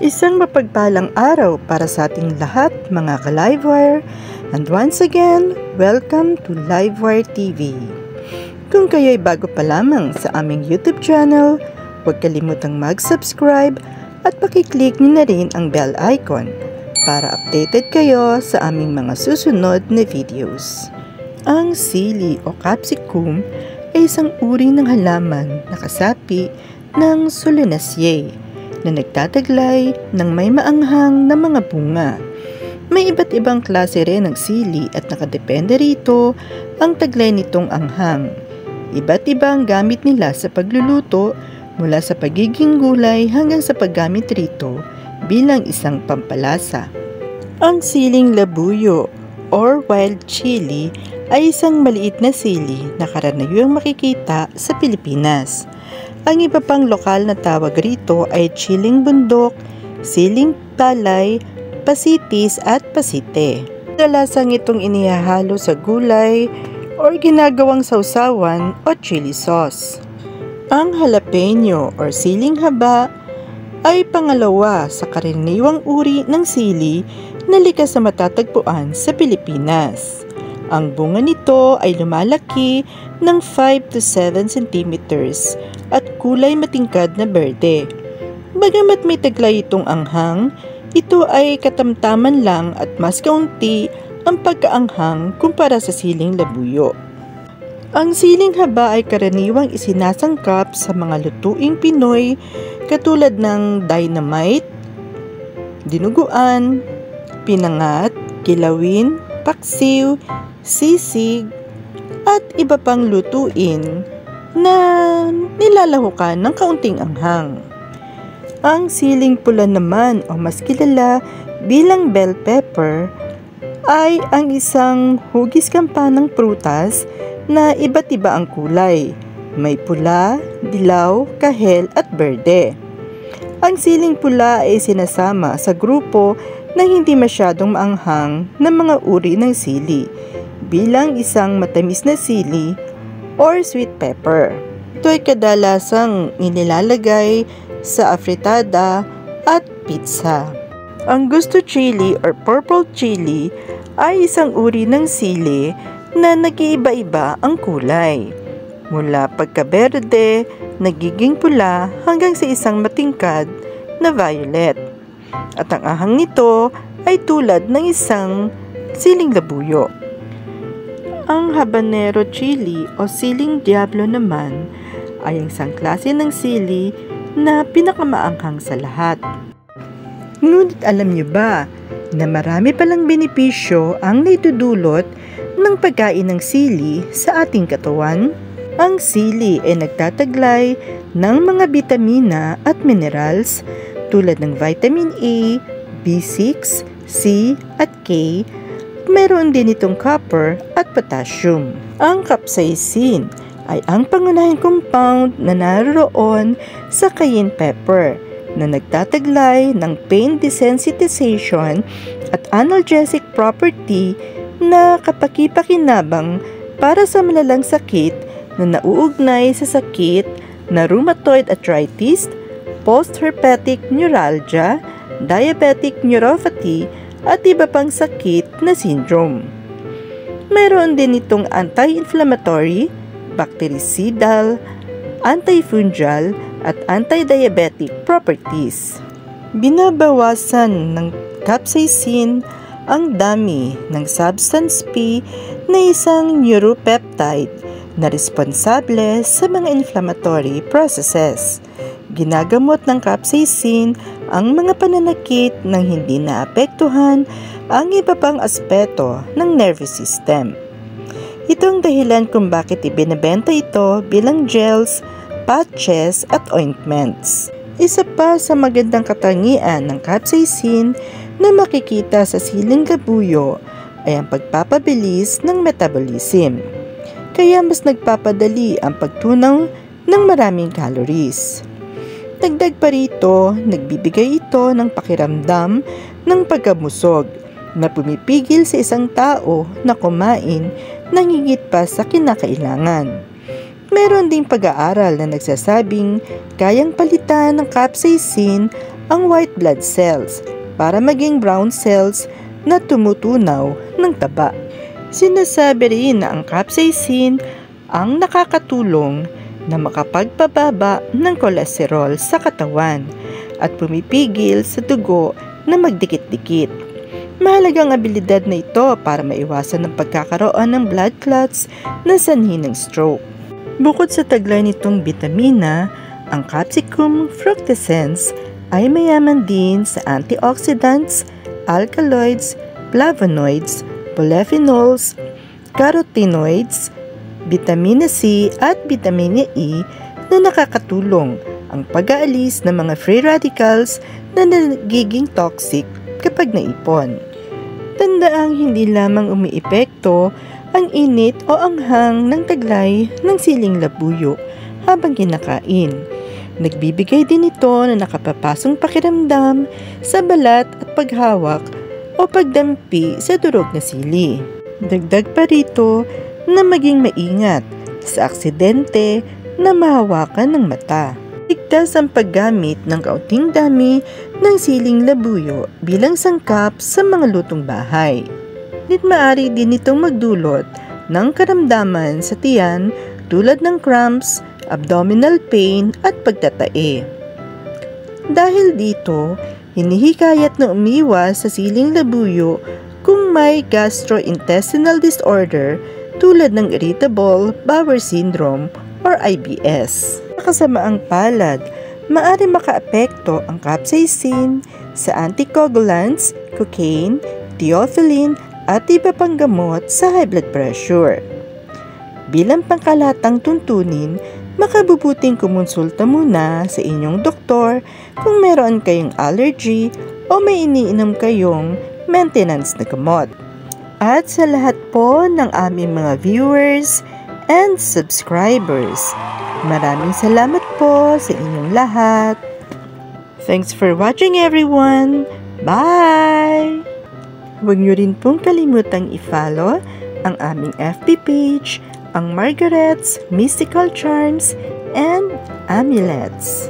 Isang mapagpalang araw para sa ating lahat mga ka-Livewire, and once again, welcome to Livewire TV. Kung kayo'y bago pa lamang sa aming YouTube channel, huwag kalimutang mag-subscribe at pakiclick nyo na rin ang bell icon para updated kayo sa aming mga susunod na videos. Ang sili o capsicum ay isang uri ng halaman na kasapi ng Solanaceae na nagtataglay ng may maanghang na mga bunga. May iba't ibang klase rin ng sili at nakadepende rito ang taglay nitong anghang. Iba't ibang gamit nila sa pagluluto mula sa pagiging gulay hanggang sa paggamit rito bilang isang pampalasa. Ang siling labuyo or wild chili ay isang maliit na sili na karaniwang makikita sa Pilipinas. Ang iba pang lokal na tawag rito ay chiling bundok, siling palay, pasitis at pasite. Kadalasang itong inihahalo sa gulay o ginagawang sausawan o chili sauce. Ang jalapeno or siling haba ay pangalawa sa karaniwang uri ng sili na likas na matatagpuan sa Pilipinas. Ang bunga nito ay lumalaki ng 5 to 7 centimeters at kulay matingkad na berde. Bagamat may taglay itong anghang, ito ay katamtaman lang at mas kaunti ang pagkaanghang kumpara sa siling labuyo. Ang siling haba ay karaniwang isinasangkap sa mga lutuing Pinoy katulad ng dynamite, dinuguan, pinangat, kilawin, paksiw, sisig, at iba pang lutuin na nilalahukan ng kaunting anghang. Ang siling pula naman o mas kilala bilang bell pepper ay ang isang hugis kampanang prutas na iba't iba ang kulay. May pula, dilaw, kahel at berde. Ang siling pula ay sinasama sa grupo na hindi masyadong maanghang na mga uri ng sili bilang isang matamis na sili or sweet pepper. Ito ay kadalasang inilalagay sa afritada at pizza. Ang gusto chili or purple chili ay isang uri ng sili na nag-iiba-iba ang kulay. Mula pagka-berde, nagiging pula hanggang sa isang matingkad na violet. At ang ahang nito ay tulad ng isang siling labuyo. Ang habanero chili o siling diablo naman ay isang klase ng sili na pinakamaanghang sa lahat. Ngunit alam niyo ba na marami palang benepisyo ang naidudulot ng pagkain ng sili sa ating katawan? Ang sili ay nagtataglay ng mga bitamina at minerals tulad ng vitamin A, B6, C at K. Meron din itong copper at potassium. Ang capsaicin ay ang pangunahing compound na naroon sa cayenne pepper na nagtataglay ng pain desensitization at analgesic property na kapaki-pakinabang para sa malalang sakit na nauugnay sa sakit na rheumatoid arthritis, post-herpetic neuralgia, diabetic neuropathy, at iba pang sakit na syndrome. Mayroon din itong anti-inflammatory, bactericidal, antifungal, at anti-diabetic properties. Binabawasan ng capsaicin ang dami ng substance P na isang neuropeptide na responsable sa mga inflammatory processes. Ginagamot ng capsaicin ang mga pananakit ng hindi naapektuhan ang iba pang aspeto ng nervous system. Ito ang dahilan kung bakit ibinebenta ito bilang gels, patches at ointments. Isa pa sa magandang katangian ng capsaicin na makikita sa siling labuyo ay ang pagpapabilis ng metabolism. Kaya mas nagpapadali ang pagtunaw ng maraming calories. Dagdag pa rito, nagbibigay ito ng pakiramdam ng pagkamusog na pumipigil sa isang tao na kumain ng higit pa sa kinakailangan. Meron ding pag-aaral na nagsasabing kayang palitan ng capsaicin ang white blood cells para maging brown cells na tumutunaw ng taba. Sinasabi rin na ang capsaicin ang nakakatulong na makapagpababa ng kolesterol sa katawan at pumipigil sa dugo na magdikit-dikit. Mahalagang abilidad na ito para maiwasan ang pagkakaroon ng blood clots na sanhi ng stroke. Bukod sa taglay nitong bitamina, ang Capsicum fructescens ay mayaman din sa antioxidants, alkaloids, flavonoids, polyphenols, carotenoids, vitamina C at vitamina E na nakakatulong ang pag-aalis ng mga free radicals na nagiging toxic kapag naipon. Tandaang hindi lamang umiepekto ang init o anghang ng taglay ng siling labuyo habang kinakain. Nagbibigay din ito na nakapapasong pakiramdam sa balat at paghawak o pagdampi sa durog na sili. Dagdag pa rito na maging maingat sa aksidente na mahawakan ng mata. Ligtas ang paggamit ng kaunting dami ng siling labuyo bilang sangkap sa mga lutong bahay. Ngunit maaari din itong magdulot ng karamdaman sa tiyan tulad ng cramps, abdominal pain at pagtatae. Dahil dito, hinihikayat na umiwas sa siling labuyo kung may gastrointestinal disorder tulad ng irritable bowel syndrome or IBS. Kasamaang palad, maaari makaapekto ang capsaicin sa anticoagulants, cocaine, theophylline at iba pang gamot sa high blood pressure. Bilang pangkalatang tuntunin, makabubuting kumonsulta muna sa inyong doktor kung meron kayong allergy o may iniinom kayong maintenance na gamot. At sa lahat po ng aming mga viewers and subscribers, maraming salamat po sa inyong lahat. Thanks for watching everyone. Bye! Huwag niyo rin pong kalimutang i-follow ang aming FB page, ang Margaret's Mystical Charms and Amulets.